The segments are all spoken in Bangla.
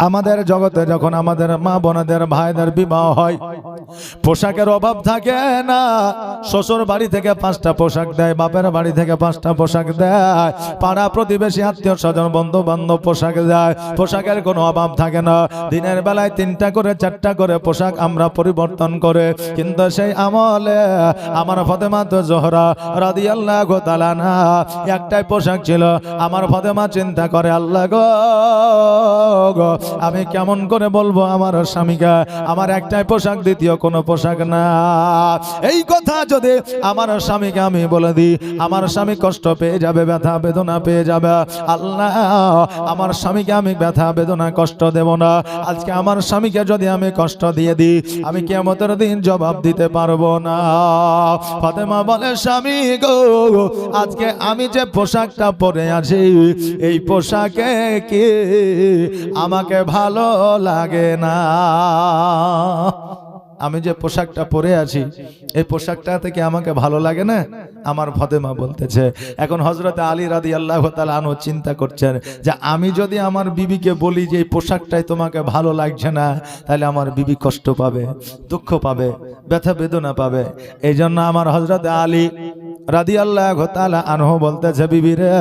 আমাদের জগতে যখন আমাদের মা বোনদের ভাইদের বিবাহ হয় পোশাকের অভাব থাকে না। শ্বশুর বাড়ি থেকে 5টা পোশাক দেয়, বাপের বাড়ি থেকে 5টা পোশাক দেয়, পাড়া প্রতিবেশী আত্মীয় স্বজন বন্ধু বান্ধব পোশাক দেয়, পোশাকের কোনো অভাব থাকে না। দিনের বেলায় 3টা করে 4টা করে পোশাক আমরা পরিবর্তন করে, কিন্তু সেই আমলে আমার ফাতেমা তো জোহরা রাদিয়াল্লাহু তাআলা আনহা একটাই পোশাক ছিল। আমার ফাতেমা চিন্তা করে, আল্লাহ গো আমি কেমন করে বলবো আমার স্বামীকে আমার একটাই পোশাক, দ্বিতীয় কোনো পোশাক না। এই কথা যদি আমার স্বামীকে আমি বলে দিই, আমার স্বামী কষ্ট পেয়ে যাবে, ব্যথা বেদনা পেয়ে যাবে। আল্লাহ আমার স্বামীকে আমি ব্যথা বেদনা কষ্ট দেব না। আজকে আমার স্বামীকে যদি আমি কষ্ট দিয়ে দিই, আমি কিয়ামতের দিন জবাব দিতে পারবো না। ফাতেমা বলে, স্বামী গো আজকে আমি যে পোশাকটা পরে আছি এই পোশাকে কি আমাকে ভালো লাগে না। আমি যে পোশাকটা পরে আছি এই পোশাকটা থেকে আমাকে ভালো লাগে না। আমার ফাতেমা বলতেছে, এখন হযরত আলী রাদিয়াল্লাহু তাআলা আনহু চিন্তা করছেন যে আমি যদি আমার বিবিকে বলি যে এই পোশাকটাই তোমাকে ভালো লাগছে না, তাহলে আমার বিবি কষ্ট পাবে, দুঃখ পাবে, ব্যথা বেদনা পাবে। এই জন্য আমার হযরত আলী রাদিয়াল্লাহু তাআলা আনহু বলতেছে, বিবি রে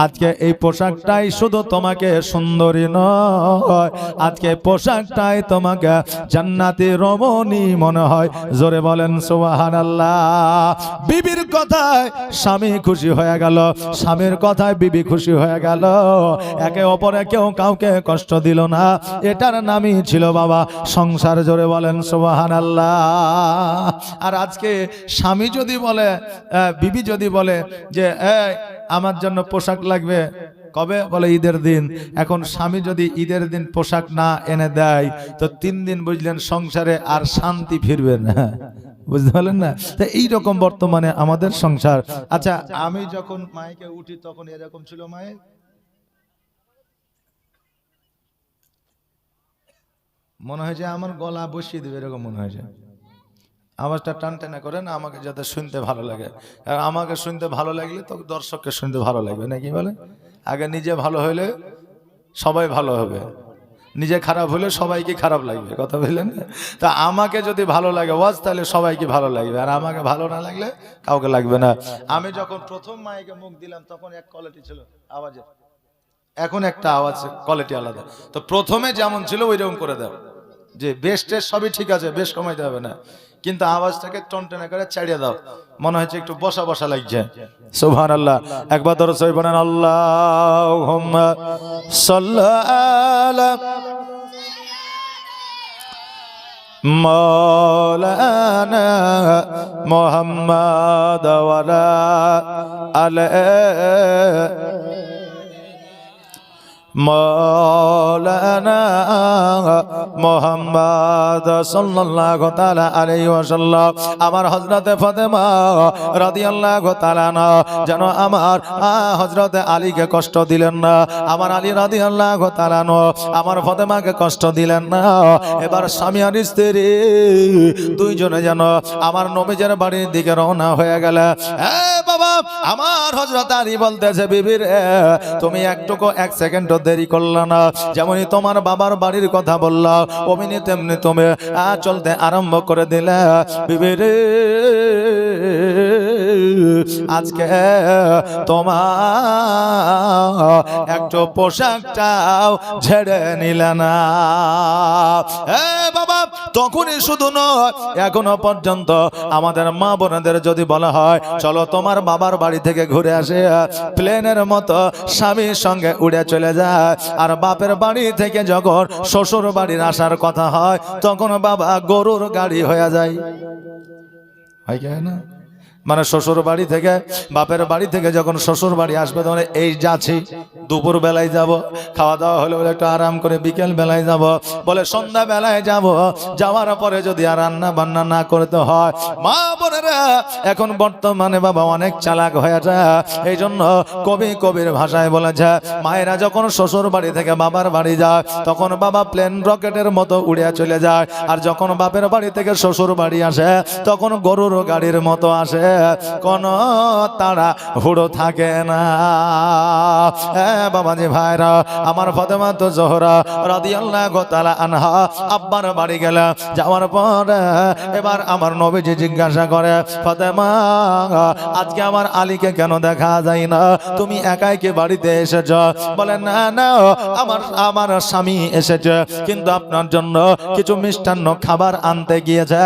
আজকে এই পোশাকটাই শুধু তোমাকে সুন্দরী নয়, আজকে পোশাকটাই তোমাকে জান্নাতি রমণী মনে হয়। জোরে বলেন সুবহানাল্লাহ। বিবির কথায় স্বামী খুশি হয়ে গেল, স্বামীর কথায় বিবি খুশি হয়ে গেল। একে অপরে কেউ কাউকে কষ্ট দিল না। এটার নামই ছিল বাবা সংসার। জোরে বলেন সুবহানাল্লাহ। আর আজকে স্বামী যদি বলে, বিবি যদি বলে যে আমার জন্য পোশাক লাগবে, কবে বলে ঈদের দিন। এখন স্বামী যদি ঈদের দিন পোশাক না এনে দেয় তো 3 দিন বুঝলেন সংসারে আর শান্তি ফিরবে না। বুঝতে পারলেন না? তো এইরকম বর্তমানে আমাদের সংসার। আচ্ছা আমি যখন মাইকে উঠি তখন এরকম ছিল মাইক? মনে হয় যে আমার গলা বসিয়ে দেবে এরকম মনে হয় যে। আওয়াজটা টান টানা করেন আমাকে যাতে শুনতে ভালো লাগে। আর আমাকে শুনতে ভালো লাগলে তো দর্শককে শুনতে ভালো লাগবে নাকি বলে? আগে নিজে ভালো হলে সবাই ভালো হবে, নিজে খারাপ হলে সবাইকে খারাপ লাগবে। কথা বললেন? তা আমাকে যদি ভালো লাগে ওয়াজ তাহলে সবাইকে ভালো লাগবে, আর আমাকে ভালো না লাগলে কাউকে লাগবে না। আমি যখন প্রথম মাইকে মুখ দিলাম তখন এক কোয়ালিটি ছিল আওয়াজের, এখন একটা আওয়াজ কোয়ালিটি আলাদা। তো প্রথমে যেমন ছিল ওইরকম করে দাও, যে বেশ টেস্ট সবই ঠিক আছে, বেশ কমাইতে হবে না, কিন্তু আওয়াজটাকে টনটনে করে ছাড়িয়ে দাও, মনে হচ্ছে একটু বসা বসা লাগছে। সুবহানাল্লাহ। একবার ধরো সই বলেন আল্লাহুম্মা সাল্লি আলা মাওলানা মুহাম্মাদ ওয়া আলা মাওলানা মুহাম্মদ সাল্লাল্লাহু তাআলা আলাইহি ওয়াসাল্লাম। আমার হযরত ফাতেমা রাদিয়াল্লাহু তাআলা আনহা যেন আমার হযরত আলীকে কষ্ট দিলেন না, আমার আলী রাদিয়াল্লাহু তাআলা আনহু আমার ফাতেমাকে কষ্ট দিলেন না। এবার স্বামী আর স্ত্রী দুইজনে যেন আমার নবীজের বাড়ির দিকে রওনা হয়ে গেল। বাবা আমার হযরত আলী বলতেছে, বিবি রে তুমি একটুকু 1 সেকেন্ড দেরি করলা না, যেমনই তোমার বাবার বাড়ির কথা বললা অমনি তেমনি তুমি চলতে আরম্ভ করে দিলে। বিবি রে আজকে তোমার একটু পোশাকটাও ছেড়ে নিলে না। বাবা তখনই শুধু নয়, এখনো পর্যন্ত আমাদের মা বোনদের যদি বলা হয় চলো তোমার বাবার বাড়ি থেকে ঘুরে আসে, প্লেনের মতো স্বামীর সঙ্গে উড়ে চলে যায়। আর বাপের বাড়ি থেকে যখন শ্বশুর বাড়ির আসার কথা হয় তখন বাবা গরুর গাড়ি হয়ে যায়। হয় কি না? মানে শ্বশুর বাড়ি থেকে বাপের বাড়ি থেকে যখন শ্বশুর বাড়ি আসবে তখন এই যাচ্ছি, দুপুর বেলায় যাব, খাওয়া দাওয়া হলে বলে একটু আরাম করে বিকেল বেলায় যাব, বলে সন্ধ্যা বেলায় যাব। যাওয়ার পরে যদি আর রান্না বান্না না করতে হয়, মা বোনেরা এখন বর্তমানে বাবা অনেক চালাক হয়ে যায়। এই জন্য কবির ভাষায় বলেছে, মায়েরা যখন শ্বশুর বাড়ি থেকে বাবার বাড়ি যায় তখন বাবা প্লেন রকেটের মতো উড়ে চলে যায়, আর যখন বাপের বাড়ি থেকে শ্বশুর বাড়ি আসে তখন গরুর গাড়ির মতো আসে। কোনো তারা হুড়ো থাকে না। বাবাজি ভাইরা, আমার ফাতেমা তো জোহরা রাদিয়াল্লাহু তাআলা আনহা আব্বার বাড়ি গেল। যাওয়ার পর এবার আমার নবীজি জিজ্ঞাসা করে, ফাতেমা আজকে আমার আলীকে কেন দেখা যায় না? তুমি একাই কি বাড়িতে এসেছ? বলে না না, আমার স্বামী এসেছে, কিন্তু আপনার জন্য কিছু মিষ্টান্ন খাবার আনতে গিয়েছে,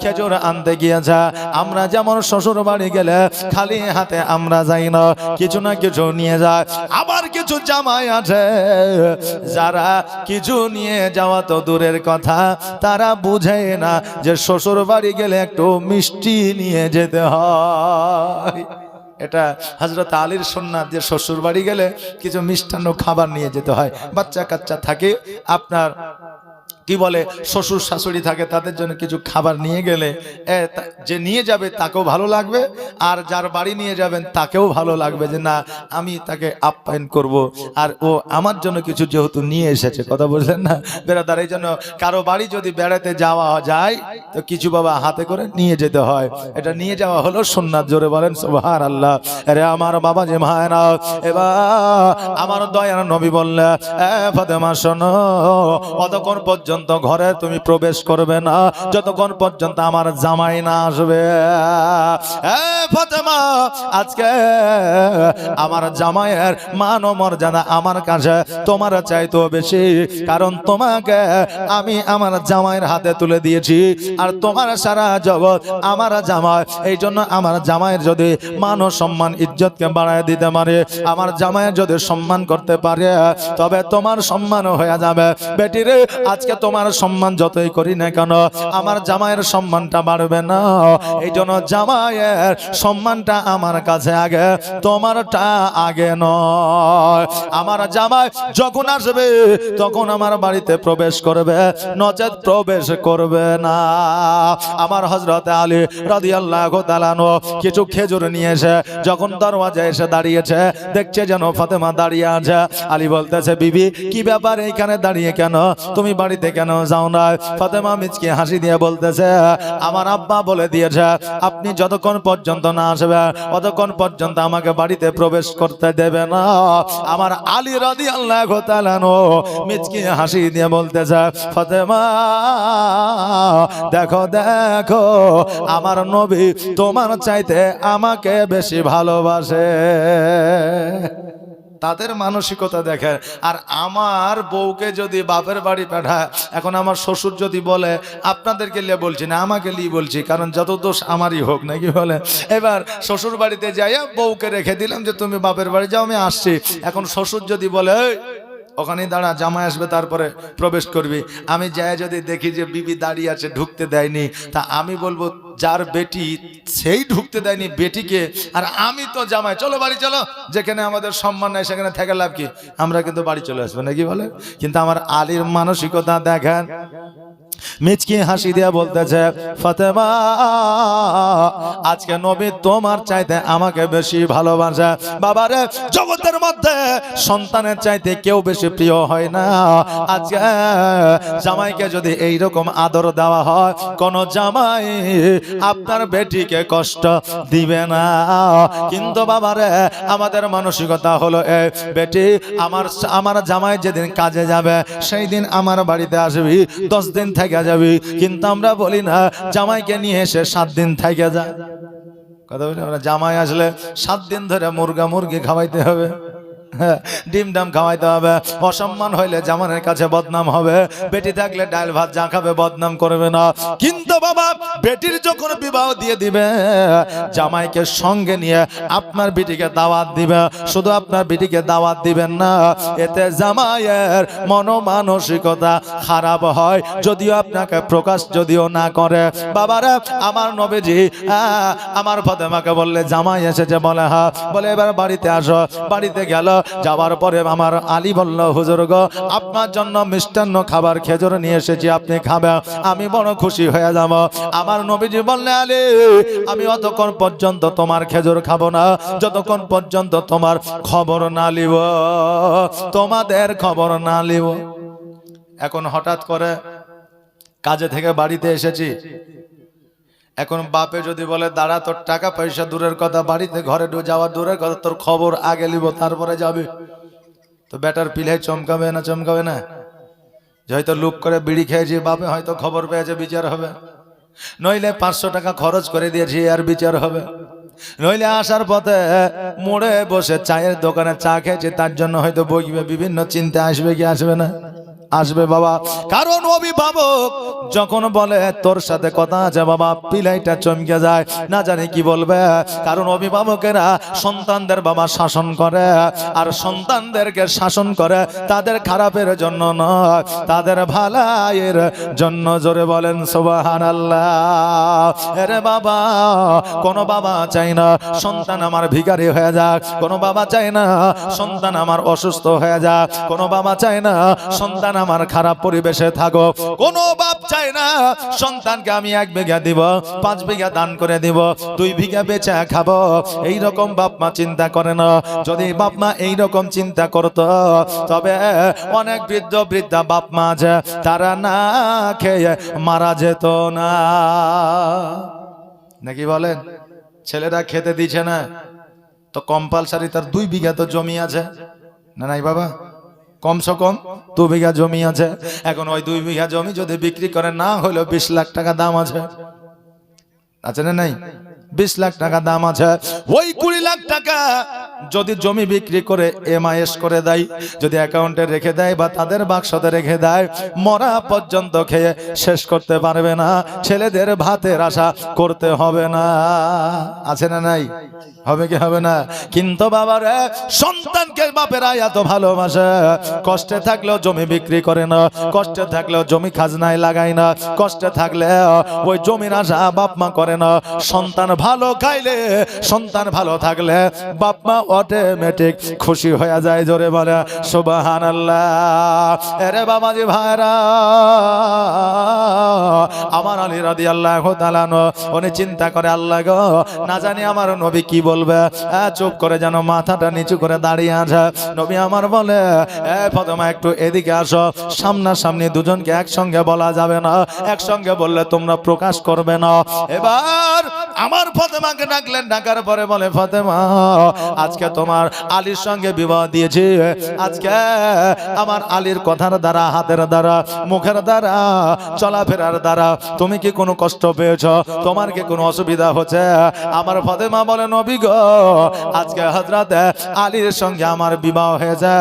খেজুর আনতে গিয়েছে। আমরা যেমন শ্বশুর বাড়ি গেলে খালি হাতে আমরা যাই না, কিছু না কিছু নিয়ে যায়। আবার কিছু জামাই আছে যারা কিছু নিয়ে যাওয়া তো দূরের কথা, তারা বুঝে না যে শ্বশুর বাড়ি গেলে একটু মিষ্টি নিয়ে যেতে হয়। এটা হযরত আলীর সুন্নাত যে শ্বশুর বাড়ি গেলে কিছু মিষ্টান্ন খাবার নিয়ে যেতে হয়। বাচ্চা কাচ্চা থাকে, আপনার কি বলে শ্বশুর শাশুড়ি থাকে, তাদের জন্য কিছু খাবার নিয়ে গেলে যে নিয়ে যাবে তাকেও ভালো লাগবে, আর যার বাড়ি নিয়ে যাবেন তাকেও ভালো লাগবে যে না আমি তাকে আপ্যায়ন করব, আর ও আমার জন্য কিছু যেহেতু নিয়ে এসেছে। কথা বললেন না বেরাদার? এই জন্য কারো বাড়ি যদি বেড়াতে যাওয়া যায় তো কিছু বাবা হাতে করে নিয়ে যেতে হয়। এটা নিয়ে যাওয়া হলো সুন্নাত। জোরে বলেন সুবহানাল্লাহ। আরে আমার বাবা যে মায়েরা, এবার আমার দয়ার নবী বললে, ফাতেমা শোনো, অতক্ষণ পর্যন্ত ঘরে তুমি প্রবেশ করবে না যতক্ষণ পর্যন্ত আমার জামাই না আসবে। ফাতেমা, আজকে আমার জামাইয়ের মান ও মর্যাদা আমার কাছে তোমার চাইতেও বেশি, কারণ তোমাকে আমি আমার জামাইয়ের হাতে তুলে দিয়েছি, আর তোমার সারা জগৎ আমার জামাই। এই জন্য আমার জামাইয়ের যদি মান ও সম্মান ইজ্জতকে বাড়ায় দিতে পারে, আমার জামাইয়ের যদি সম্মান করতে পারে, তবে তোমার সম্মানও হয়ে যাবে। বেটি রে, আজকে তোমার সম্মান যতই করি না কেন, আমার জামাইয়ের সম্মানটা বাড়বে না। এই জন্য জামাইয়ের সম্মানটা আমার কাছে আগে, তোমারটা আগে নয়। আমার জামাই যখন আসবে তখন আমার বাড়িতে প্রবেশ করবে, নচেত প্রবেশ করবে না। আমার হযরত আলী রাদিয়াল্লাহু তাআলা কিছু খেজুর নিয়ে এসে যখন দরওয়াজায় এসে দাঁড়িয়েছে, দেখছে যেন ফাতেমা দাঁড়িয়ে আছে। আলী বলতেছে, বিবি কি ব্যাপার, এইখানে দাঁড়িয়ে কেন? তুমি বাড়িতে কেন যাও না? ফাতেমা মিচকি হাসি দিয়ে বলতেছে, আমার আব্বা বলে দিয়েছে আপনি যতক্ষণ পর্যন্ত না আসবে ততক্ষণ পর্যন্ত আমাকে বাড়িতে প্রবেশ করতে দেবে না। আমার আলী রাদিয়াল্লাহু তাআলা মিচকি হাসি দিয়ে বলতেছে, ফাতেমা দেখো দেখো, আমার নবী তোমার চাইতে আমাকে বেশি ভালোবাসে। তাদের মানসিকতা দেখে। আর আমার বউকে যদি বাপের বাড়ি পাঠায়, এখন আমার শ্বশুর যদি বলে, আপনাদেরকে লিয়ে বলছি না, আমাকে লিয়ে বলছি, কারণ যত দোষ আমারই হোক নাকি বলে। এবার শ্বশুর বাড়িতে যাইয়া বউকে রেখে দিলাম যে তুমি বাপের বাড়ি যাও, আমি আসছি। এখন শ্বশুর যদি বলে ওখানে দাঁড়া, জামাই আসবে তারপরে প্রবেশ করবি, আমি যাই যদি দেখি যে বিবি দাঁড়িয়ে আছে, ঢুকতে দেয়নি, তা আমি বলবো যার বেটি সেই ঢুকতে দেয়নি বেটিকে, আর আমি তো জামাই, চলো বাড়ি চলো, যেখানে আমাদের সম্মান নাই সেখানে থেকে লাভ কি, আমরা কিন্তু বাড়ি চলে আসবো নাকি বলে। কিন্তু আমার আলীর মানসিকতা দেখেন, মিচকি হাসি দিয়া বলতেছে, ফাতেমা আজকে নবী তোমার চাইতে আমাকে বেশি ভালোবাসে। বাবারে, জগতের মধ্যে সন্তানের চাইতে কেউ বেশি প্রিয় হয় না। আজকে জামাইকে যদি এইরকম আদর দেওয়া হয়, কোন জামাই আপনার বেটিকে কষ্ট দিবে না। কিন্তু বাবারে, আমাদের মানসিকতা হলো এই, বেটি আমার জামাই যেদিন কাজে যাবে সেই দিন আমার বাড়িতে আসবি, 10 দিন থেকে যাবি। কিন্তু আমরা বলি না জামাইকে নিয়ে এসে 7 দিন থেকে যা। কথা বলি আমরা, জামাই আসলে 7 দিন ধরে মুরগি খাওয়াইতে হবে, ডিম ডাম খাওয়াইতে হবে। অসম্মান হইলে জামানের কাছে বদনাম হবে, বেটি থাকলে ডাল ভাত যা খাবে বদনাম করবে না। কিন্তু বাবা, বেটির যখন বিবাহ দিয়ে দিবে, জামাইকে সঙ্গে নিয়ে আপনার বেটিকে দাওয়াত দিবে। শুধু আপনার বেটিকে দাওয়াত দিবেন না, এতে জামাইয়ের মনোমানসিকতা খারাপ হয়, যদিও আপনাকে প্রকাশ যদিও না করে। বাবারা, আমার নবীজি আমার ফাতেমাকে বললে জামাই এসেছে, বলে হ্যাঁ, বলে এবার বাড়িতে আসো। বাড়িতে গেল, যাওয়ার পরে আমার আলী বলল, হুজুর গো, আপনার জন্য মিষ্টান্ন খাবার খেজুর নিয়ে এসেছি, আপনি খাবেন, আমি বড় খুশি হয়ে যাব। আমার নবীজি বললে, আলী আমি অতক্ষণ পর্যন্ত তোমার খেজুর খাবো না যতক্ষণ পর্যন্ত তোমার খবর না লিব, তোমাদের খবর না লিব। এখন হঠাৎ করে কাজে থেকে বাড়িতে এসেছি, এখন বাপে যদি বলে দাঁড়া, তোর টাকা পয়সা দূরের কথা, বাড়িতে ঘরে যাওয়া দূরের কথা, তোর খবর আগে নিব তারপরে যাবে, তো বেটার পিলাই চমকাবে না? চমকাবে না? যে হয়তো লুক করে বিড়ি খেয়েছি, বাপে হয়তো খবর পেয়েছে, বিচার হবে। নইলে 500 টাকা খরচ করে দিয়েছি, আর বিচার হবে। নইলে আসার পথে মোড়ে বসে চায়ের দোকানে চা খেয়েছে, তার জন্য হয়তো বইবে, বিভিন্ন চিন্তা আসবে কি আসবে না? আসবে বাবা। কারণ অভিভাবক যখন বলে তোর সাথে কথা আছে বাবা, পিলাইটা চমকে যায়, না জানি কি বলবে। কারণ অভিভাবকেরা সন্তানদের বাবা শাসন করে, আর সন্তানদেরকে শাসন করে তাদের খারাপের জন্য নয়, তাদের ভালাইয়ের জন্য। জোরে বলেন সুবহানাল্লাহ। আরে বাবা, কোন বাবা চাই না সন্তান আমার ভিখারি হয়ে যাক, কোন বাবা চাই না সন্তান আমার অসুস্থ হয়ে যাক, কোন বাবা চাই না সন্তান আমার খারাপ পরিবেশে থাকো, কোন বাপ চায় না সন্তানকে আমি 1 বিঘা দিব, 5 বিঘা দান করে দিব, 2 বিঘা বেচে খাবো। এই রকম বাপ মা চিন্তা করে না। যদি বাপ মা এই রকম চিন্তা করতো, তবে অনেক বৃদ্ধ বৃদ্ধা বাপ মা আছে, তারা না খেয়ে মারা যেত না। নাকি বলেন? ছেলেরা খেতে দিচ্ছে না, তো কম্পালসারি তার 2 বিঘা তো জমি আছে না? নাই বাবা, কমসে কম 2 বিঘা জমি আছে। এখন ওই 2 বিঘা জমি যদি বিক্রি করে, না হলেও 20 লাখ টাকা দাম আছে, আছে না নাই? 20 লাখ টাকা দাম আছে। ওই 20 লাখ টাকা যদি জমি বিক্রি করে এমআইএস করে দেয়, যদি অ্যাকাউন্টে রেখে দেয় বা তাদের বাক্সতে রেখে দেয়, মরা পর্যন্ত খেয়ে শেষ করতে পারবে না। ছেলেদের ভাতের আশা করতে হবে না, আছে না নাই? হবে কি হবে না? কিন্তু বাবারে, সন্তানকে বাপেরা এত ভালোবাসে, কষ্টে থাকলেও জমি বিক্রি করে না, কষ্টে থাকলেও জমি খাজনায় লাগায় না, কষ্টে থাকলে ওই জমির আশা বাপ মা করে না। সন্তান ভালো খাইলে, সন্তান ভালো থাকলে বাপ মা অটোমেটিক খুশি হয়ে যায়। জোরে বলে সুবহানাল্লাহ। আরে বাবাজি ভাইরা, আমার আলী রাদিয়াল্লাহু তাআলা উনি চিন্তা করে, আল্লাহ গো, না জানি আমার নবী কি বলবে। চুপ করে যেন মাথাটা নিচু করে দাঁড়িয়ে আছে। নবী আমার বলে, ফাতেমা একটু এদিকে আসো। সামনাসামনি দুজনকে একসঙ্গে বলা যাবে না, একসঙ্গে বললে তোমরা প্রকাশ করবে না। এবার আমার ফাতেমাকে ডাকলেন, ডাকার পরে বলে, ফাতেমা, আজকে তোমার আলীর সঙ্গে বিবাহ দিয়েছি, আজকে আমার আলীর কথার দ্বারা, হাতের দ্বারা, মুখের দ্বারা, চলাফেরার দ্বারা তুমি কি কোনো কষ্ট পেয়েছ? তোমার কি কোনো অসুবিধা হচ্ছে? আমার ফাতেমা বলে, নবী গো, আজকে হযরত আলীর সঙ্গে আমার বিবাহ হয়েছে।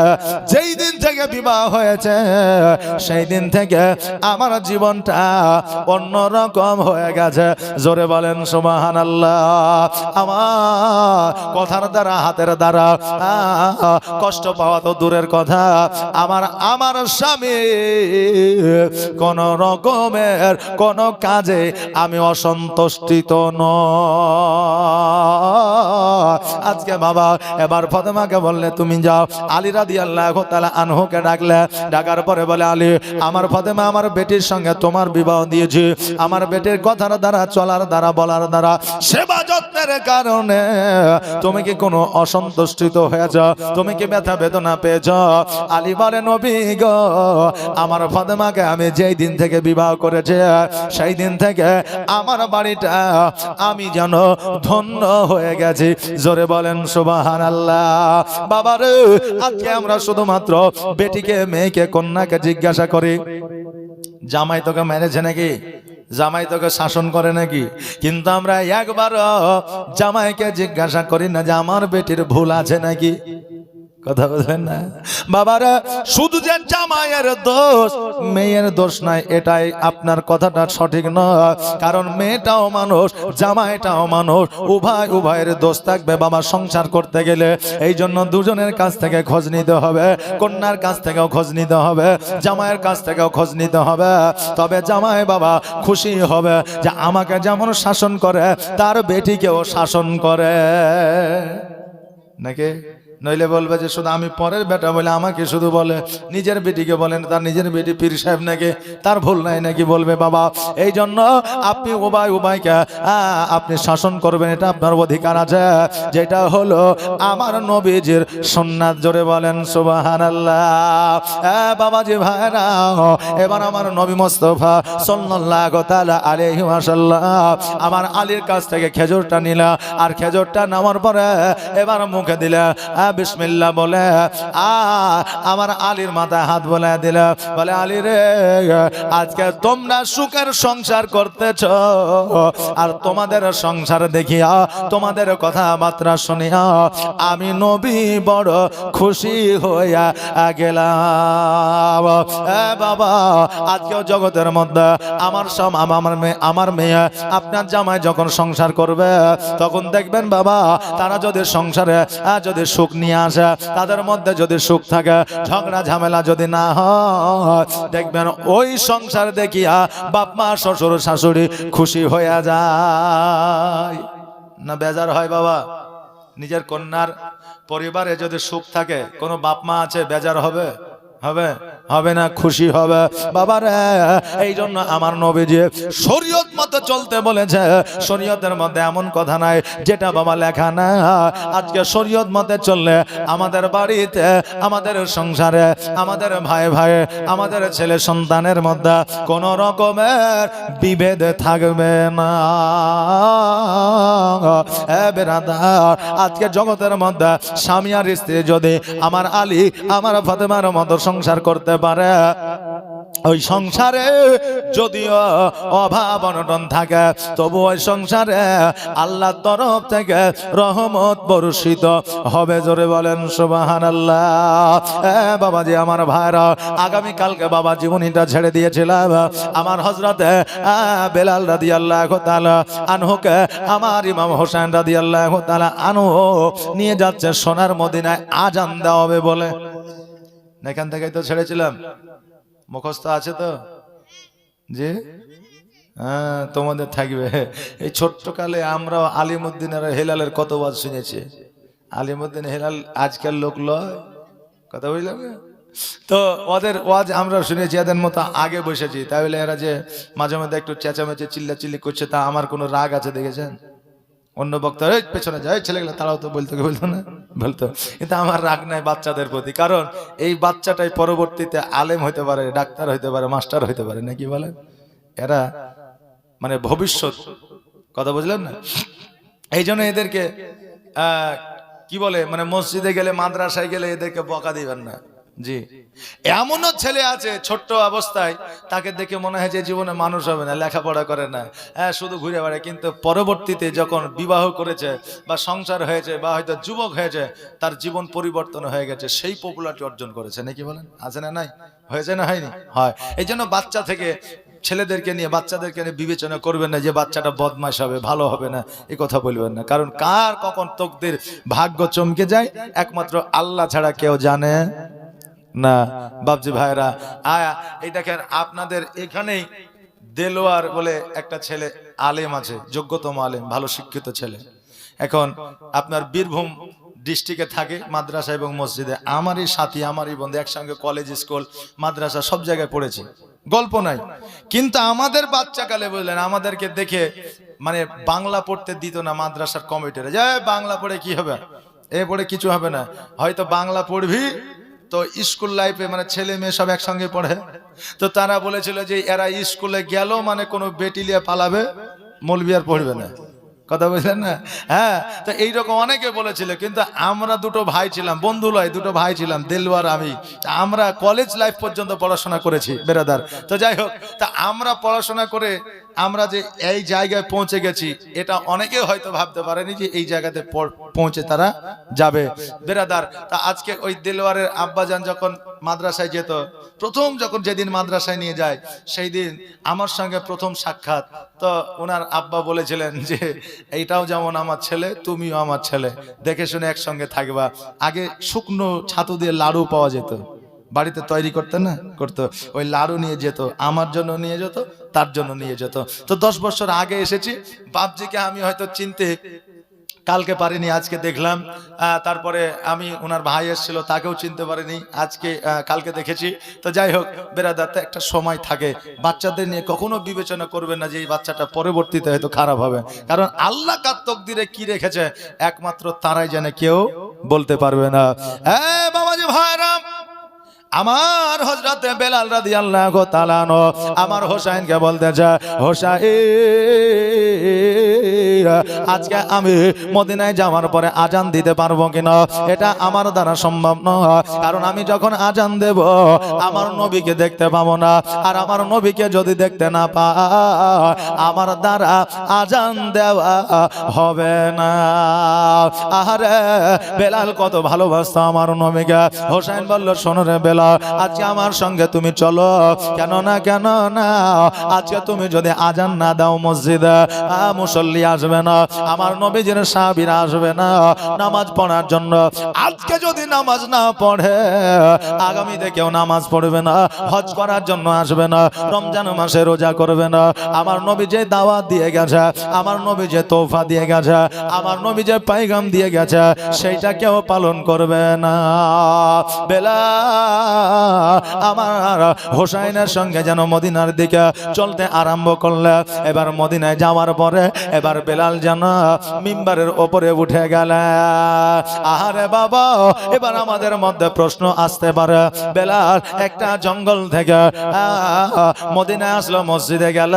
যেই দিন থেকে বিবাহ হয়েছে, সেই দিন থেকে আমার জীবনটা অন্যরকম হয়ে গেছে। জোরে বলেন সুবহানাল্লাহ। আমার কথার দ্বারা, হাতের দ্বারা কষ্ট পাওয়া তো দূরের কথা, আমার স্বামী কোন রকমের কোন কাজে আমি অসন্তুষ্টিত নয়। আজকে বাবা এবার ফাতেমাকে বললে, তুমি যাও। আলী রাদিয়াল্লাহু তাআলা আনহুকে ডাকলে, ডাকার পরে বলে, আলী, আমার ফাতেমা আমার বেটির সঙ্গে তোমার বিবাহ দিয়েছি। আমার বেটির কথার দ্বারা, চলার দ্বারা, বলার দ্বারা, সেবা যত্নের কারণে তুমি কি কোনো অসন্তুষ্টিত হয়েছ? তুমি কি ব্যথা বেদনা পেয়েছ? আলী বলে, নবী গো, আমার ফাতেমাকে আমি যেই দিন থেকে বিবাহ করেছি, সেই দিন থেকে আমার বাড়িটা আমি যেন ধন্য হয়ে গেছি। জোরে বলেন সুবহানাল্লাহ। বাবারে, আজকে আমরা শুধুমাত্র বেটিকে, মেয়েকে, কন্যাকে জিজ্ঞাসা করি, জামাই তোকে মেরেছে নাকি, জামাই তোকে শাসন করে নাকি? কিন্তু আমরা একবারও জামাইকে জিজ্ঞাসা করি না যে আমার বেটির ভুল আছে নাকি। কথা বলেন না বাবারা, শুধু যে জামাইয়ের দোষ, মেয়ের দোষ নাই, এটাই আপনার কথাটা সঠিক নয়। কারণ মেয়েটাও মানুষ, জামাইটাও মানুষ, উভয়ের দোষ থাকবে বাবা সংসার করতে গেলে। এই জন্য দুজনের কাছ থেকে খোঁজ নিতে হবে, কন্যার কাছ থেকেও খোঁজ নিতে হবে, জামাইয়ের কাছ থেকেও খোঁজ নিতে হবে। তবে জামাই বাবা খুশি হবে যে আমাকে যেমন শাসন করে, তার বেটিকেও শাসন করে, নাকি? নইলে বলবে যে শুধু আমি পরের বেটা বলে আমাকে শুধু বলে, নিজের বেটিকে বলেন তার নিজের বেটি পীর সাহেব নাকি, তার ভুল নাই নাকি বলবে। বাবা এই জন্য আপনি উভয়কে আপনি শাসন করবেন, এটা আপনার অধিকার আছে। যেটা হলো আমার নবীজির সুন্নাত, জোরে বলেন সুবহানাল্লাহ। বাবাজি ভাইরা, এবার আমার নবী মুস্তাফা সাল্লাল্লাহু তাআলা আলাইহি ওয়াসাল্লাম আমার আলীর কাছ থেকে খেজুরটা নিলা, আর খেজুরটা নেওয়ার পরে এবার মুখে দিলা, বিসমিল্লাহ বলে আমার আলীর মাথায় হাত বোলায় দিলা, বলে আলী রে, আজকে তোমরা সুখের সংসার করতেছ, আর তোমাদের সংসার দেখিয়া তোমাদের কথাবার্তা শুনিয়া আমি নবী বড় খুশি হইয়া গেলাম। বাবা আজকেও জগতের মধ্যে আমার মেয়ে আপনার জামাই যখন সংসার করবে, তখন দেখবেন বাবা তারা যদি সংসারে যদি সুখ নিয়ে আসে, তাদের মধ্যে যদি সুখ থাকে, ঝগড়া ঝামেলা যদি না হয়, দেখবেন ওই সংসার দেখিয়া বাপ মা শ্বশুর শাশুড়ি খুশি হয়ে যায় না বেজার হয়? বাবা নিজের কন্যার পরিবারে যদি সুখ থাকে, কোনো বাপ মা আছে বেজার হবে? হবে? হবে না, খুশি হবে। বাবারে এই জন্য আমার নবীজি শরীয়ত মতো চলতে বলেছে। শরীয়তের মধ্যে এমন কথা নাই যেটা বাবা লেখা না। আজকে শরীয়ত মতে চললে আমাদের বাড়িতে, আমাদের সংসারে, আমাদের ভাই ভাই, আমাদের ছেলে সন্তানের মধ্যে কোন রকমের বিভেদ থাকবে না। বেরাদার আজকে জগতের মধ্যে স্বামী আর স্ত্রী যদি আমার আলী আমার ফাতেমার মতো সংসার করতে পারে, ওই সংসারে যদিও অভাব অনটন থাকে, তবু ওই সংসারে আল্লাহর তরফ থেকে রহমত বর্ষিত হবে। জোরে বলেন সুবহানাল্লাহ। বাবাজি আমার ভাইরা, আগামী কালকে বাবা জীবনীটা ছেড়ে দিয়েছিলাম আমার হযরতে বেলাল রাদিয়াল্লাহু তাআলা আনহুকে আমার ইমাম হোসেন রাদিয়াল্লাহু তাআলা আনহু নিয়ে যাচ্ছে সোনার মদিনায় আজান দেওয়া হবে বলে। এখান থেকেই তো ছেড়েছিলাম, মুখস্থ আছে তো? জি হ্যাঁ, তোমাদের থাকবে। এই ছোট্ট কালে আমরা আলিমউদ্দিন আর হেলালের কত ওয়াজ শুনেছি। আলিমউদ্দিন হেলাল আজকাল লোক লয়, কথা বুঝলাম। তো ওদের ওয়াজ আমরা শুনেছি, এদের মতো আগে বসেছি, তাহলে এরা যে মাঝে মধ্যে একটু চেঁচামেচি চিল্লাচিল্লি করছে, তা আমার কোনো রাগ আছে দেখেছেন? অন্য বক্তা পেছনে যায়, ছেলেগুলো তারাও তো বলতো না, বলতো। কিন্তু আমার রাগ নাই বাচ্চাদের প্রতি, কারণ এই বাচ্চাটাই পরবর্তীতে আলেম হইতে পারে, ডাক্তার হইতে পারে, মাস্টার হইতে পারে, নাকি বলেন? এরা মানে ভবিষ্যৎ, কথা বুঝলেন না? এই জন্য এদেরকে কি বলে, মানে মসজিদে গেলে, মাদ্রাসায় গেলে এদেরকে বকা দিবেন না। জি, এমনও ছেলে আছে ছোট্ট অবস্থায় তাকে দেখে মনে হয় যে জীবনে মানুষ হবে না, লেখাপড়া করে না, হ্যাঁ শুধু ঘুরে বেড়ায়, কিন্তু পরবর্তীতে যখন বিবাহ করেছে বা সংসার হয়েছে বা হয়তো যুবক হয়েছে, তার জীবন পরিবর্তন হয়ে গেছে, সেই পপুলারিটি অর্জন করেছে, নাকি বলেন? আছে না নাই? হয়েছে না হয়নি? হয়। এই জন্য বাচ্চা থেকে ছেলেদেরকে নিয়ে, বাচ্চাদেরকে নিয়ে বিবেচনা করবেন না যে বাচ্চাটা বদমাশ হবে, ভালো হবে না, এই কথা বলবেন না। কারণ কার কখন তকদির ভাগ্য চমকে যায় একমাত্র আল্লাহ ছাড়া কেউ জানে না। বাবজি ভাইরা, এই দেখেন আপনাদের এখানেই দেলোয়ার বলে একটা ছেলে আলেম আছে, যোগ্যতম আলেম, ভালো শিক্ষিত ছেলে। এখন আপনার বীরভূম ডিস্ট্রিক্টে থাকে, মাদ্রাসা এবং মসজিদে। আমারই সাথী, আমারই বন্ধু, একসঙ্গে কলেজ, স্কুল, মাদ্রাসা সব জায়গায় পড়েছে, গল্প নাই। কিন্তু আমাদের বাচ্চাকালে বুঝলেন, আমাদেরকে দেখে মানে বাংলা পড়তে দিত না মাদ্রাসার কমিটিরা, যে বাংলা পড়ে কি হবে, এ পড়ে কিছু হবে না। হয়তো বাংলা পড়বি তো স্কুল লাইফে মানে ছেলে মেয়ে সব একসঙ্গে পড়ে, তো তারা বলেছিল যে এরা স্কুলে গেল মানে কোনো বেটিলিয়া পালাবে, মৌলবি আর পড়বে না, কথা বুঝলেন না? হ্যাঁ, তো এইরকম অনেকে বলেছিল। কিন্তু আমরা দুটো ভাই ছিলাম, বন্ধু লয়, দুটো ভাই ছিলাম, দেলওয়ার আমি, আমরা কলেজ লাইফ পর্যন্ত পড়াশোনা করেছি বেরাদার। তো যাই হোক, তা আমরা পড়াশোনা করে আমরা যে এই জায়গায় পৌঁছে গেছি, এটা অনেকে হয়তো ভাবতে পারেনি যে এই জায়গাতে পৌঁছে তারা যাবে বেরাদার। তা আজকে ওই দেলওয়ারের আব্বাজান যখন মাদ্রাসায় যেত, প্রথম যখন যেদিন মাদ্রাসায় নিয়ে যায়, সেই দিন আমার সঙ্গে প্রথম সাক্ষাৎ। তো ওনার আব্বা বলেছিলেন যে এইটাও যেমন আমার ছেলে, তুমিও আমার ছেলে, দেখে শুনে একসঙ্গে থাকবা। আগে শুকনো ছাতু দিয়ে লাড়ু পাওয়া যেত, বাড়িতে তৈরি করতে না করতো, ওই লাড়ু নিয়ে যেত, আমার জন্য নিয়ে যেত, তার জন্য নিয়ে যেত। তো 10 বছর আগে এসেছি, বাপজিকে আমি হয়তো চিনতে কালকে পারিনি, আজকে দেখলাম। তারপরে আমি ওনার ভাই এসেছিল, তাকেও চিনতে পারিনি, আজকে কালকে দেখেছি। তো যাই হোক বেরাদার, তো একটা সময় থাকে, বাচ্চাদের নিয়ে কখনো বিবেচনা করবেন না যে এই বাচ্চাটা পরবর্তীতে হয়তো খারাপ হবে, কারণ আল্লাহ কার তকদিরে কি রেখেছে একমাত্র তারাই জানে, কেউ বলতে পারবে না। বাবাজি ভাইরা, আমার হযরতে বেলাল রাদিয়াল্লাহু তাআলা আনহু আমার হোসাইনকে বলতেছে, হোসাইন আজকে আমি মদিনায় যাওয়ার পরে আজান দিতে পারবো কিনা, এটা আমার দ্বারা সম্ভব নয়, কারণ আমি যখন আজান দেব আমার নবীকে দেখতে পাবো না, আর আমার নবীকে যদি দেখতে না পাই আমার দ্বারা আজান দেওয়া হবে না। আরে বেলাল কত ভালোবাসতো আমার নবীকে। হোসাইন বলল, শোনো রে বেলাল, আজকে আমার সঙ্গে তুমি চলো, কেন না আজকে তুমি যদি আজান না দাও মসজিদে মুসল্লি আসবে না, আমার নবীজির সাহাবীরা আসবে না নামাজ পড়ার জন্য। আজকে যদি নামাজ না পড়ে আগামীতে কেউ নামাজ পড়বে না, হজ করার জন্য আসবে না, রমজান মাসে রোজা করবে না। আমার নবী যে দাওয়াত দিয়ে গেছে, আমার নবী যে তোফা দিয়ে গেছে, আমার নবী যে পায়গাম দিয়ে গেছে, সেইটা কেউ পালন করবে না। বেলাল আমার হোসাইনের সঙ্গে যেন মদিনার দিকে চলতে আরম্ভ করলে, এবার মদিনায় যাওয়ার পরে এবার বেলাল যেন মিম্বারের ওপরে উঠে গেল। আরে বাবা, এবার আমাদের মধ্যে প্রশ্ন আসতে পারে, বেলাল একটা জঙ্গল থেকে মদিনায় আসলো, মসজিদে গেল,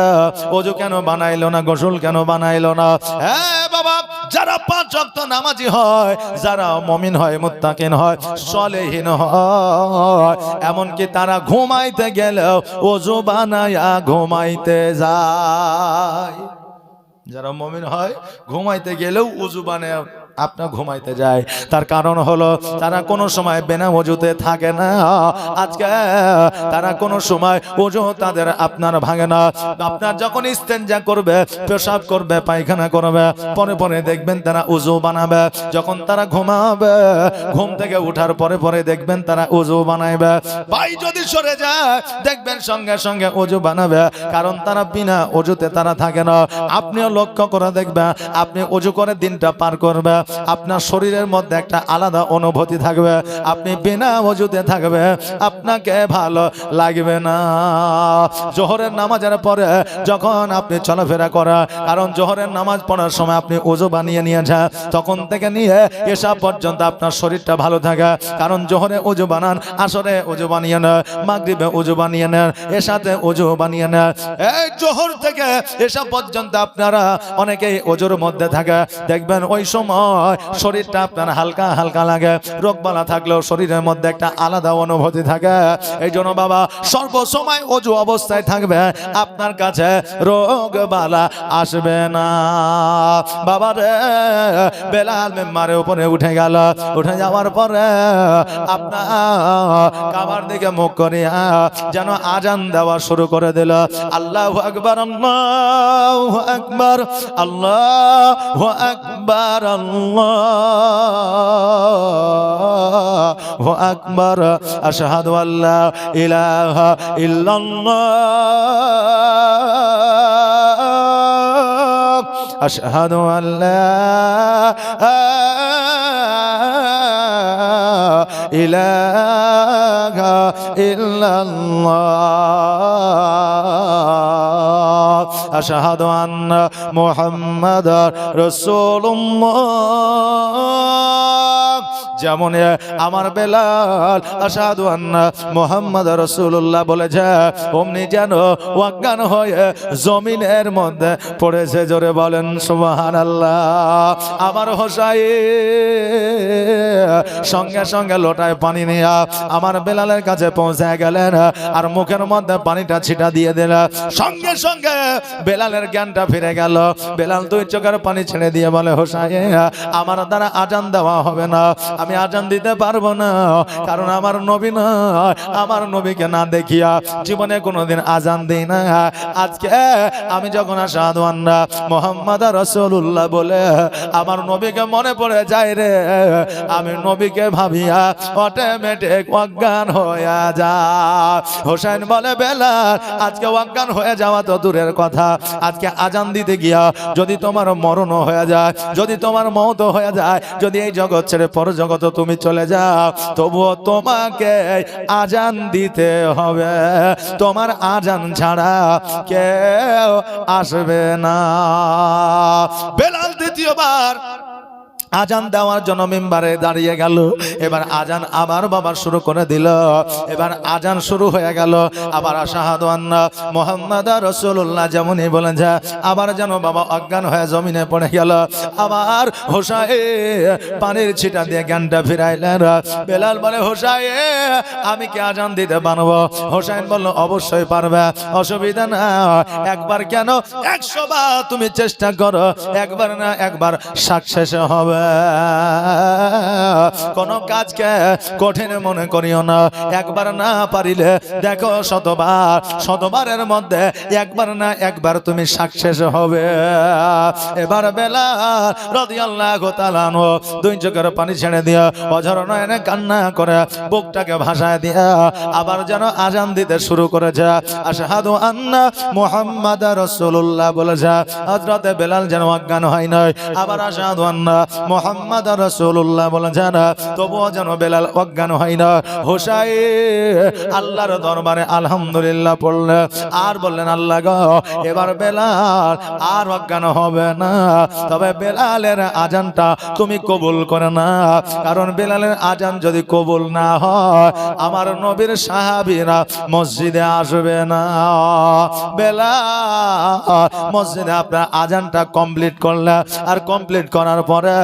ওযু কেন বানাইলো না, গোসল কেন বানাইলো না? হ্যাঁ বাবা, যারা 5 ওয়াক্ত নামাজি হয়, যারা মুমিন হয়, মুত্তাকিন হয়, সালেহীন হয়, এমনকি তারা ঘুমাইতে গেলেও ওযু বানায়া ঘুমাইতে যায়। যারা মুমিন হয় ঘুমাইতে গেলেও ওযু বানায়া আপনার ঘুমাইতে যায়। তার কারণ হলো তারা কোনো সময় বিনা ওযুতে থাকে না। আজকে তারা কোনো সময় ওযু তাদের আপনার ভাঙে না। আপনার যখন ইস্তেঞ্জা করবে, পেশাব করবে, পায়খানা করবে, পরে পরে দেখবেন তারা ওযু বানাবে। যখন তারা ঘুমাবে, ঘুম থেকে ওঠার পরে পরে দেখবেন তারা ওযু বানাইবে। ভাই যদি সরে যায় দেখবেন সঙ্গে সঙ্গে ওযু বানাবে, কারণ তারা বিনা ওযুতে তারা থাকে না। আপনিও লক্ষ্য করে দেখবেন, আপনি ওযু করে দিনটা পার করবে, আপনার শরীরের মধ্যে একটা আলাদা অনুভূতি থাকবে। আপনি বিনা ওযুতে থাকবে, আপনাকে ভালো লাগবে না। জোহরের নামাজের পরে যখন আপনি চলাফেরা করেন, কারণ জোহরের নামাজ পড়ার সময় আপনি ওযু বানিয়ে নিয়েছেন, তখন থেকে নিয়ে এসা পর্যন্ত আপনার শরীরটা ভালো থাকে। কারণ জোহরে ওযু বানান, আসরে ওযু বানিয়ে নেন, মাগরিবে ওযু বানিয়ে নেন, এশাতে ওযু বানিয়ে নেন। এই জোহর থেকে এসা পর্যন্ত আপনারা অনেকেই ওযুর মধ্যে থাকে, দেখবেন ওই সময় শরীরটা আপনার হালকা হালকা লাগে। রোগবালা থাকলেও শরীরের মধ্যে একটা আলাদা অনুভূতি থাকে। এই জন্য বাবা সর্বসময় ওযু অবস্থায় থাকবে, আপনার কাছে রোগবালা আসবে না। বাবা রে, বেলাল মিম্বারের উপরে উঠে গেল। উঠে যাওয়ার পরে আপনার কাবার দিকে মুখ করিয়া যেন আজান দেওয়া শুরু করে দিল। আল্লাহু আকবার, আল্লাহু আকবার, আল্লাহু আকবার, আল্লাহু আকবার, আশহাদু আল্লা ইলাহা ইল্লাল্লাহ, আশহাদু আল্লা ইলাহা ইল্লাল্লাহ, আশহাদু আন্না মুহাম্মাদার রাসূলুল্লাহ। যেমন আমার বেলাল আশহাদু আন্না মুহাম্মাদ রাসূলুল্লাহ বলেছে, অমনি যেন অজ্ঞান হয়ে জমিনের মধ্যে পড়েছে। জোরে বলেন সুবহানাল্লাহ। আমার হোসাইন সঙ্গে সঙ্গে লোটায় পানি নিয়ে আমার বেলালের কাছে পৌঁছে গেলেন, আর মুখের মধ্যে পানিটা ছিটা দিয়ে দিল। সঙ্গে সঙ্গে বেলালের জ্ঞানটা ফিরে গেল। বেলাল 2 চোখের পানি ছেড়ে দিয়ে বলে, হোসাইন আমার দ্বারা আজান দেওয়া হবে না, আমি আমি আজান দিতে পারবো না, কারণ আমার নবী না, আমার নবীকে না দেখিয়া জীবনে কোনোদিন আজান দেই না। আজকে আমি যখন আশহাদু আন্না মুহাম্মাদুর রাসূলুল্লাহ বলে আমার নবীকে মনে পড়ে যায় রে, আমি নবীকে ভাবিয়া অটোমেটিক অজ্ঞান হয়ে যা। হোসেন বলে বেলাল, আজকে অজ্ঞান হয়ে যাওয়া তো দূরের কথা, আজকে আজান দিতে গিয়া যদি তোমার মরণ হয়ে যায়, যদি তোমার মওত হয়ে যায়, যদি এই জগৎ ছেড়ে পরজগতে তুমি চলে যাও, তবুও তোমাকে আজান দিতে হবে, তোমার আজান ছাড়া কেউ আসবে না। বেলাল দ্বিতীয়বার আজান দেওয়ার জন্য মিম্বারে দাঁড়িয়ে গেল। এবার আজান আবার বাবা শুরু করে দিল। এবার আজান শুরু হয়ে গেল। আবার আশহাদু আন্না মুহাম্মাদুর রাসূলুল্লাহ যেমনই বলেন যে আবার যেন বাবা অজ্ঞান হয়ে জমিনে পড়ে গেল। আবার হোসাইন পানির ছিটা দিয়ে জ্ঞানটা ফিরাইলেন। বেলাল বলে হোসাইন আমি কি আজান দিতে পারবো? হোসাইন বলল অবশ্যই পারবে, অসুবিধা না। একবার কেন 100 বার তুমি চেষ্টা করো, একবার না একবার সাকসেস হবে। কোন কাজকে কঠিন মনে করিও না, একবার না পারিলে দেখো শতবার, শতবারের মধ্যে একবার না একবার তুমি সাকসেস হবে। এবার বেলাল রাদিয়াল্লাহু তাআলা আনহু দুই চোখের পানি ছেড়ে দিয়া অঝর নয়নে কান্না করে বুকটাকে ভাসায় দিয়া আবার যেন আজান দিতে শুরু করেছে। আশহাদু আন্না মুহাম্মাদুর রাসূলুল্লাহ বলেছে। হযরতে বেলাল যেন অজ্ঞান হয় নাই, আবার আশহাদু আন্না মুহাম্মাদুর রাসূলুল্লাহ বলেছেন, তবুও যেন বেলাল অজ্ঞান হয় না। হোসাইন আল্লাহর দরবারে আলহামদুলিল্লাহ পড়লেন আর বললেন আল্লাহ গো, এবার বেলাল আর অজ্ঞান হবে না, তবে বেলালের আজানটা তুমি কবুল করে না, কারণ বেলালের আজান যদি কবুল না হয় আমার নবীর সাহাবীরা মসজিদে আসবে না। বেলাল মসজিদে আপনার আজানটা কমপ্লিট করলে, আর কমপ্লিট করার পরে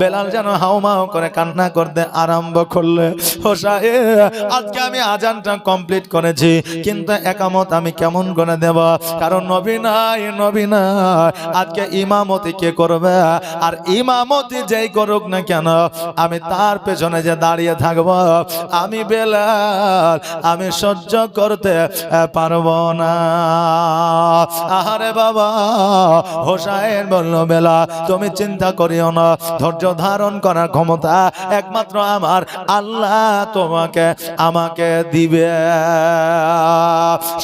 বেলাল যেন হাউমাউ করে কান্না করতে আরম্ভ করলে। হোসাইন আজকে আমি আজানটা কমপ্লিট করেছি, কিন্তু একামত আমি কেমন করে দেব, কারণ নবী নাই, নবী নাই। আজকে ইমামতি কে করবে? আর ইমামতি যেই করুক না কেন আমি তার পেছনে যে দাঁড়িয়ে থাকবো, আমি বেলাল আমি সহ্য করতে পারবো না। আহারে বাবা, হোসাইন বলল বেলাল তুমি চিন্তা করিও না, ধৈর্য ধারণ করার ক্ষমতা একমাত্র আমার আল্লাহ তোমাকে আমাকে দিবে।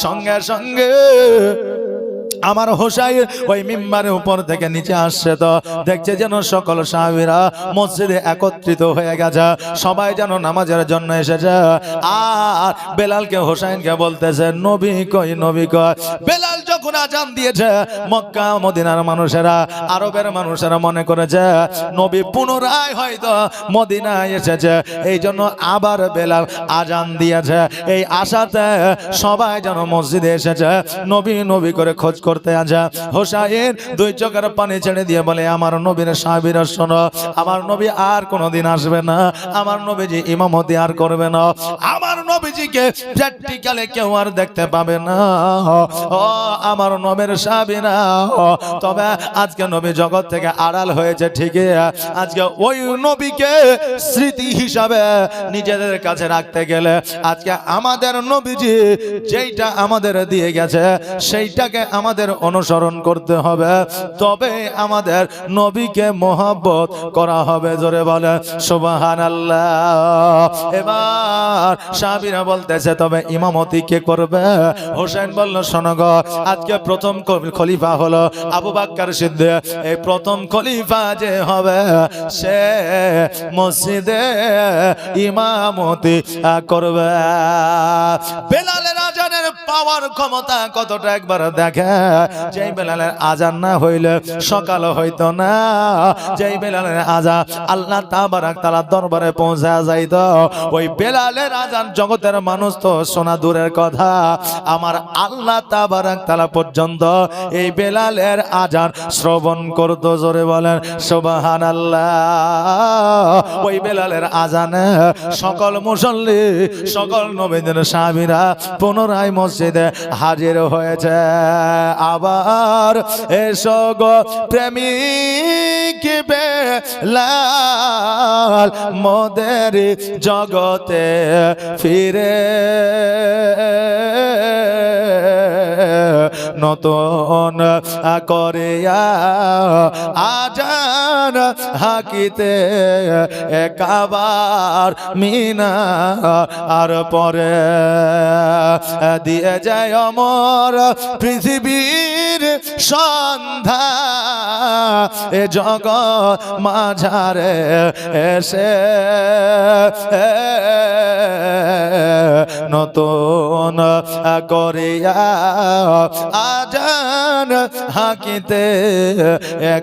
সঙ্গে সঙ্গে আমার হোসাইন ওই মিম্বারের উপর থেকে নিচে আসছে, তো দেখছে যেন সকল সাহাবীরা মসজিদে একত্রিত হয়ে গেছে, সবাই যেন নামাজের জন্য এসেছে। আর বেলালকে হোসাইনকে বলতেছে নবী কই, নবী কই। বেলাল যখন আজান দিয়েছে মক্কা মদিনার মানুষেরা, আরবের মানুষেরা মনে করেছে নবী পুনরায় হয়তো মদিনায় এসেছে, এই জন্য আবার বেলাল আজান দিয়েছে। এই আশাতে সবাই যেন মসজিদে এসেছে, নবী নবী করে খোঁজ করতে আছে। হোসাইন দুই চোখের পানি ছেড়ে দিয়ে বলে আমার নবীর সাহাবীরা শোনো, আমার নবী আর কোনোদিন আসবে না, আমার নবীজি ইমামতি আর করবে না, আমার নবীজিকে প্র্যাকটিক্যালে কেউ আর দেখতে পাবে না। ও আমার নবীর সাহাবীরা, তবে আজকে নবী জগৎ থেকে আড়াল হয়েছে ঠিকই, আজকে ওই নবীকে স্মৃতি হিসাবে নিজেদের কাছে রাখতে গেলে আজকে আমাদের নবীজি যেইটা আমাদের দিয়ে গেছে সেইটাকে আমাদের অনুসরণ করতে হবে, তবে আমাদের নবীকে মহব্বত করা হবে। জোরে বলে সুবহানাল্লাহ। এবার সাহাবীরা বলতেছে তবে ইমামতি কে করবে? হোসেন বলল শোনো গো, আজকে প্রথম খলিফা হলো আবু বকর সিদ্দিক, এই প্রথম খলিফা যে হবে সে মসজিদে ইমামতি করবে। বেলালের আজানের পাওয়ার ক্ষমতা কতটা একবার দেখে। যেই বেলালের আজান না হইলে সকাল হইতো না, যেই বেলালের আজান আল্লাহ তাবারক তাআলার দরবারে পৌঁছা যাইত, ওই বেলালের আজান জগতের মানুষ তো শোনা দূরের কথা, আমার আল্লাহ তাবারক তাআলা পর্যন্ত এই বেলালের আজান শ্রবণ করতো। জোরে বলেন সুবহানাল্লাহ। ওই বেলালের আজানে সকল মুসল্লি, সকল নবীদের সাহাবীরা পুনরায় মসজিদে হাজির হয়েছে। আবার এসো গো প্রেমিক বেলাল, মোদের জগতে ফিরে নতুন করে আজান হাকিতে কাবার মিনার পরে দিয়ে যায় অমর পৃথিবীর সন্ধ্যা, এ জগৎ মাঝারে এসে নতুন করিয়া আজান হাকিতে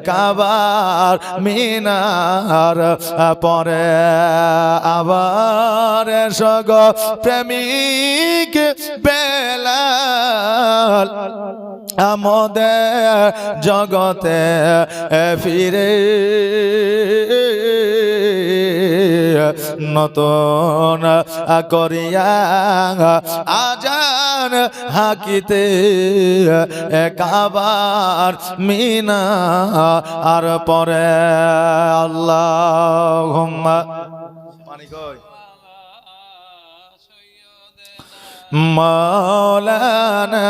কাবার মিনার পরে। আবার সগ প্রেমিক বেলাল, আমাদের জগতে ফিরে নতুন করিয়া আজান হাকিতে কাবার মিনার পরে। আল্লাহুম্মা মাওলানা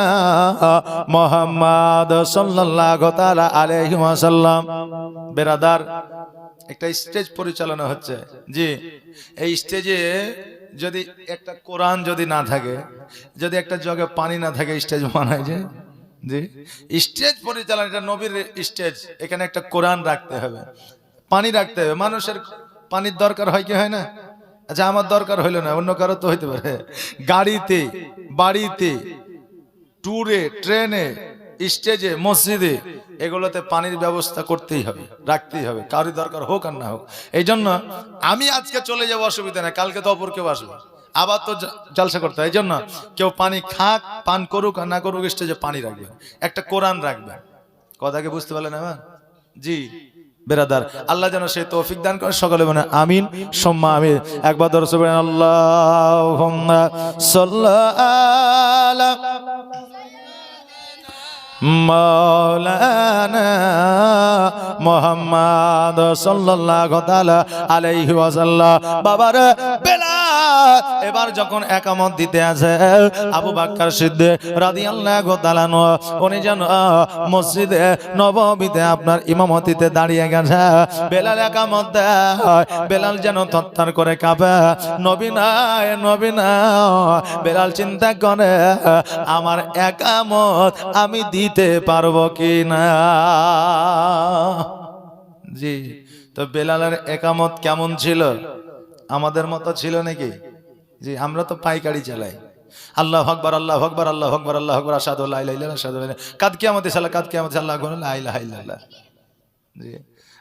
মুহাম্মদ সাল্লাল্লাহু তাআলা আলাইহি ওয়াসাল্লাম। বেরাদার, একটা স্টেজ পরিচালনা হচ্ছে। জি, এই স্টেজে যদি একটা কোরআন যদি না থাকে, যদি একটা জগে পানি না থাকে, স্টেজ বানায় যে। জি, স্টেজ পরিচালনা, এটা নবীর স্টেজ। এখানে একটা কোরআন রাখতে হবে, পানি রাখতে হবে। মানুষের পানির দরকার হয় কি হয় না? আচ্ছা, আমার দরকার হইলো না, অন্য কারো তো হইতে পারে। গাড়িতে, বাড়িতে, ট্যুরে, ট্রেনে, স্টেজে, মসজিদে, এগুলোতে পানির ব্যবস্থা করতেই হবে, রাখতেই হবে, কারোর দরকার হোক আর না হোক। এই জন্য আমি আজকে চলে যাবো, অসুবিধা নেই, কালকে তো অপর কেউ আসবে, আবার তো জলসা করতে হয়। এই জন্য কেউ পানি খাক, পান করুক আর না করুক, স্টেজে পানি রাখবে, একটা কোরআন রাখবে। কথাকে বুঝতে পারলেন আমার? জি বেরাদার, আল্লাহ যেন সেই তৌফিক দান করে। সকলে বলেন আমিন সুম্মা আমিন। একবার দরুদ পড়েন, আল্লাহুম্মা সাল্লি আলা মাওলানা মুহাম্মদ সাল্লাল্লাহু তাআলা আলাইহি ওয়াসাল্লাম। বাবার বেলাল এবার যখন একামত দিতে আছে, আবু বকর সিদ্দিক রাদিয়াল্লাহু তাআলা উনি যেন মসজিদে নববীতে আপনার ইমামতিতে দাঁড়িয়ে গেছে। বেলাল একামত দেয়, বেলাল যেন থরথর করে কাঁপে। নবী নাই, নবী নাই। বেলাল চিন্তা করে, আমার একামত আমি দিতে পারবো কি না। জি, তো বেলালের একামত কেমন ছিল? আমাদের মতো ছিল নাকি? জি, আমরা তো পাইকারি চালাই। আল্লাহু আকবার, আল্লাহু আকবার, আল্লাহু আকবার, আল্লাহু আকবার, আশহাদু আল্লা ইলাহা ইল্লাল্লাহ, আশহাদু আন্না কাদ কিয়ামতিস সালাহ, কাদ কিয়ামতিস সালাহ, লা ইলাহা ইল্লাল্লাহ। জি,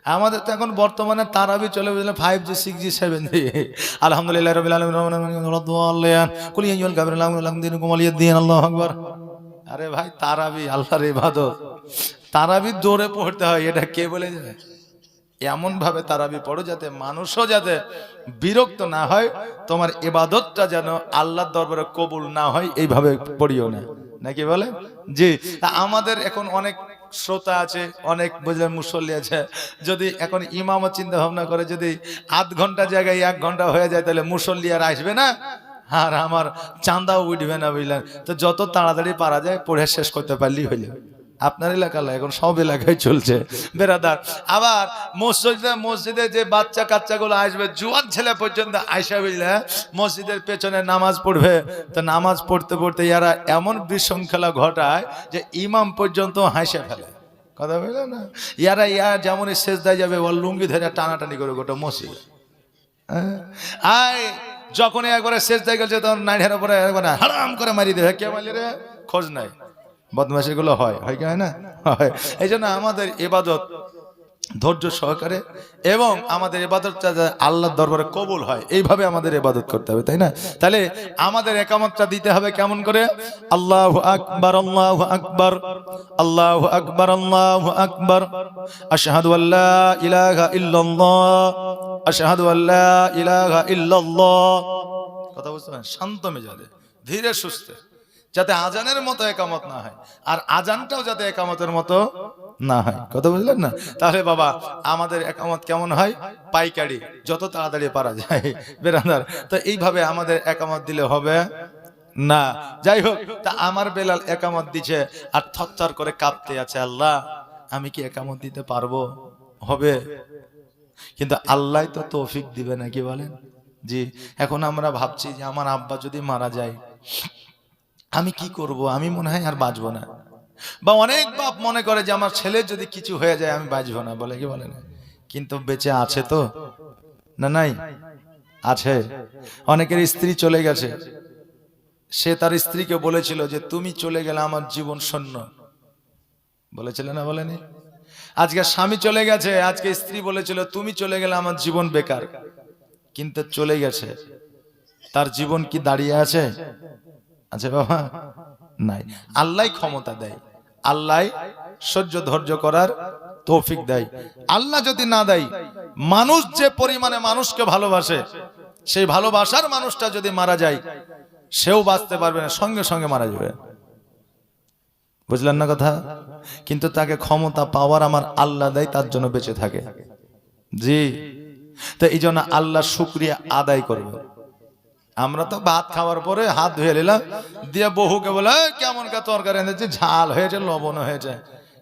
আমাদের তো এখন বর্তমানে তারাবি চলে বুঝলেন 5G 6G 7G। আলহামদুলিল্লাহ রাব্বিল আলামিন কুল ইয়া আইয়ুহাল কাফিরুন লাকুম দীনুকুম ওয়ালিয়া দ্বীন। আল্লাহু আকবার। আরে ভাই, তারাবি আল্লাহর ইবাদত, তারাবি জোরে পড়তে হয়। এটা কে বলে যায়? এমন ভাবে তারাবি পড়ো যাতে মানুষও যাতে বিরক্ত না হয়, তোমার ইবাদতটা যেন আল্লাহর দরবারে কবুল না হয়, এইভাবে পড়িও না, নাকি বলে? জি, আমাদের এখন অনেক শ্রোতা আছে, অনেক বুঝলেন মুসল্লি আছে। যদি এখন ইমামও চিন্তা ভাবনা করে, যদি আধ ঘন্টা জায়গায় 1 ঘন্টা হয়ে যায়, তাহলে মুসল্লি আর আসবে না, আর আমার চাঁদাও উঠবে না, বুঝলেন? তো যত তাড়াতাড়ি পারা যায় পড়ে শেষ করতে পারলেই হইল। আপনার এলাকা এখন সব এলাকায় চলছে বেরাদার। আবার মসজিদে যে বাচ্চা কাচ্চাগুলো আসবে, জুয়ান ছেলে পর্যন্ত আয়সা বুঝলে মসজিদের পেছনে নামাজ পড়বে। তো নামাজ পড়তে পড়তে এরা এমন বিশৃঙ্খলা ঘটায় যে ইমাম পর্যন্ত হাসে ফেলে। কথা বলে না, ইয়ারা যেমন সেজদায় যাবে, ওর লুঙ্গি ধরে টানাটানি করে গোটা মসজিদ। আয় যখন একবারে সেজদায় গেছে, তখন নাইডের উপরে হারাম করে মারি দেবে। কে মারি রে? খোঁজ নাই। বদমাশি গুলো হয় কি হয় না? হয়। এই জন্য আমাদের ইবাদত ধৈর্য সহকারে এবং আমাদের ইবাদতটা আল্লাহর দরবারে কবুল হয়, এইভাবে আমাদের ইবাদত করতে হবে, তাই না? তাহলে আমাদের একামতটা দিতে হবে কেমন করে? আল্লাহু আকবার, আল্লাহু আকবার, আল্লাহু আকবার, আল্লাহু আকবার, আশহাদু আল্লা ইলাহা ইল্লাল্লাহ, আশহাদু আল্লা ইলাহা ইল্লাল্লাহ। কথা বুঝতে পারেন? শান্ত মেজাজে, ধীরে সুস্থে, যাতে আজানের মতো একামত না হয়, আর আজানটাও যাতে একামতের মতো না হয়। কথা বুঝলেন না? তাহলে বাবা আমাদের একামত কেমন হয়? পাইকারি, যত তাড়াতাড়ি পারা যায় বেরাদার। তো এইভাবে আমাদের একামত দিলে হবে না। যাই হোক, তা আমার বেলাল একামত দিছে আর থরথর করে কাঁপতে আছে, আল্লাহ আমি কি একামত দিতে পারবো? হবে? কিন্তু আল্লাহ তো তৌফিক দিবে নাকি বলেন? জি। এখন আমরা ভাবছি যে আমার আব্বা যদি মারা যায় আমি কি করব, আমি মনে হয় আর বাঁচবো না। বা অনেক বাপ মনে করে যে আমার ছেলে যদি কিছু হয়ে যায় আমি বাঁচবো না, বলে কি বলে না? কিন্তু বেঁচে আছে তো, না নাই? আছে। অনেকের স্ত্রী চলে গেছে, সে তার স্ত্রীকে বলেছিল যে তুমি চলে গেলে আমার জীবন শূন্য, বলেছিল না বলেনি? আজকে স্বামী চলে গেছে, আজকে স্ত্রী বলেছিল তুমি চলে গেলে আমার জীবন বেকার। কিন্তু চলে গেছে, তার জীবন কি দাঁড়িয়ে আছে? আছে বাবা? নাই। আল্লাহ ক্ষমতা দেয়, আল্লাহ সহ্য ধৈর্য করার তৌফিক দেয়। আল্লাহ যদি না দেয়, মানুষ যে পরিমাণে মানুষকে ভালোবাসে, সেই ভালোবাসার মানুষটা যদি মারা যায় সেও বাঁচতে পারবে না, সঙ্গে সঙ্গে মারা যাবে। বুঝলেন না কথা? কিন্তু তাকে ক্ষমতা পাওয়ার আমার আল্লাহ দেয়, তার জন্য বেঁচে থাকে। জি। তো এই জন্য আল্লাহ শুকরিয়া আদায় করবে। আমরা তো ভাত খাওয়ার পরে হাত ধুয়ে নিলাম, দিয়ে বহুকে বলে কেমন কা তরকারি এনেছে, ঝাল হয়েছে, লবণ হয়েছে,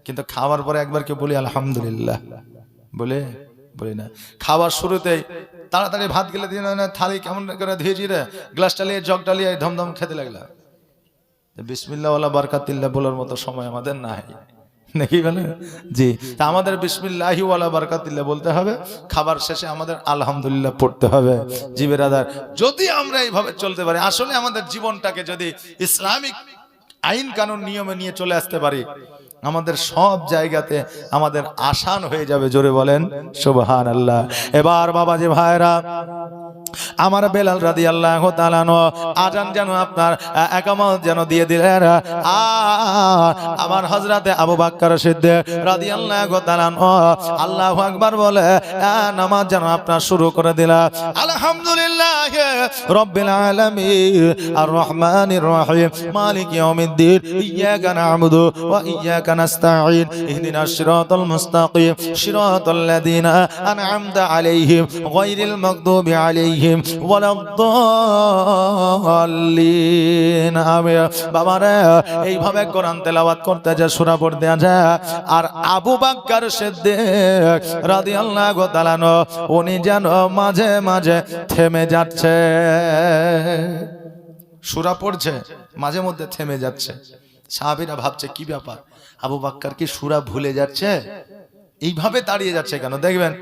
কিন্তু খাওয়ার পরে একবার কে বলি আলহামদুলিল্লাহ? বলে বলি না। খাওয়ার শুরুতেই তাড়াতাড়ি ভাত গেলে দিয়ে না, থালি কেমন করে ধুয়েছি রে, গ্লাসটা নিয়ে জগটা নিয়ে ধমধম খেতে লাগলা। বিসমিল্লাহ ওয়ালা বারকাতিল্লাহ বলার মতো সময় আমাদের নাই, নাকি বলে? জি। তা আমাদের বিসমিল্লাহি ওয়ালা বারকাতিল্লাহ বলতে হবে, খাবার শেষে আমাদের আলহামদুলিল্লাহ পড়তে হবে। জি বেরাদার, যদি আমরা এইভাবে চলতে পারি, আসলে আমাদের জীবনটাকে যদি ইসলামিক আইন কানুন নিয়মে নিয়ে চলে আসতে পারি, আমাদের সব জায়গাতে আমাদের আসান হয়ে যাবে। জোরে বলেন সুবহানাল্লাহ। এবার বাবা যে ভাইরা, আমার বেলাল রাদিয়াল্লাহু তাআলা আজান যেন আপনার একামত যেন দিয়ে দিলেন, আর আমার হযরতে আবু বকর সিদ্দিক রাদিয়াল্লাহু তাআলা আল্লাহু আকবার বলে নামাজ যেন আপনার শুরু করে দিলেন। আলহামদুলিল্লাহ রাব্বিল আলামিন আর রহমানির রহিম মালিক ইয়াউমিদ্দিন ইয়্যাকা না'বুদু ওয়া ইয়্যাকা নাস্তাঈন ইহদিনাস সিরাতাল মুস্তাকিম সিরাতাল লাযিনা আন'আমতা আলাইহিম গায়রিল মাগদুবি আলাইহিম ওয়ালাদ-দাল্লিন। আমিন। বাবারে এইভাবে কোরআন তেলাওয়াত করতে যে সূরা পড়তে আছে, আর আবু বকর সিদ্দিক রাদিয়াল্লাহু তাআলা উনি যেন মাঝে মাঝে থেমে যাচ্ছে, সূরা পড়ছে মাঝে মধ্যে থেমে যাচ্ছে। সাহাবীরা ভাবছে কি ব্যাপার, আবু বকর কি সূরা ভুলে যাচ্ছে, এইভাবে দাঁড়িয়ে যাচ্ছে কেন? দেখবেন